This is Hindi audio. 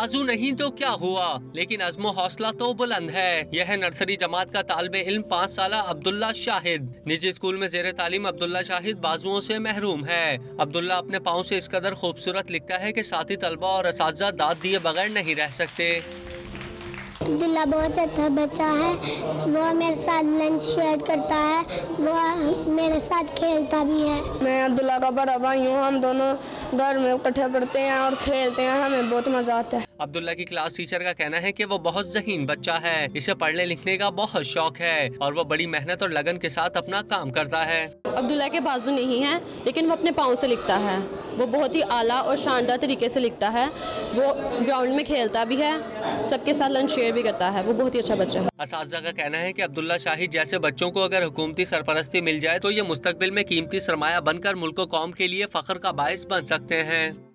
बाजू नहीं तो क्या हुआ, लेकिन अज़्म हौसला तो बुलंद है। यह है नर्सरी जमात का तालिबे इल्म 5 साला अब्दुल्ला शाहिद। निजी स्कूल में जेर तालीम अब्दुल्ला शाहिद बाजुओं से महरूम है। अब्दुल्ला अपने पाँव से इस कदर खूबसूरत लिखता है कि साथी तलबा और असातिज़ा दाद दिए बगैर नहीं रह सकते। अब्दुल्ला बहुत अच्छा बच्चा है, वो मेरे साथ लंच शेयर करता है, वो मेरे साथ खेलता भी है। मैं अब्दुल्ला का बड़ा भाई हूँ, हम दोनों घर में इकट्ठे पढ़ते हैं और खेलते हैं, हमें बहुत मजा आता है। अब्दुल्ला की क्लास टीचर का कहना है कि वो बहुत ज़हीन बच्चा है, इसे पढ़ने लिखने का बहुत शौक है और वो बड़ी मेहनत और लगन के साथ अपना काम करता है। अब्दुल्ला के बाजू नहीं है, लेकिन वो अपने पाँव से लिखता है। वो बहुत ही आला और शानदार तरीके से लिखता है। वो ग्राउंड में खेलता भी है, सबके साथ लंच शेयर भी करता है। वो बहुत ही अच्छा बच्चा है। असातिज़ा का कहना है कि अब्दुल्ला शाहिद जैसे बच्चों को अगर हुकूमती सरपरस्ती मिल जाए तो ये मुस्तकबिल में कीमती सरमाया बनकर मुल्क और कौम के लिए फख्र का बायस बन सकते हैं।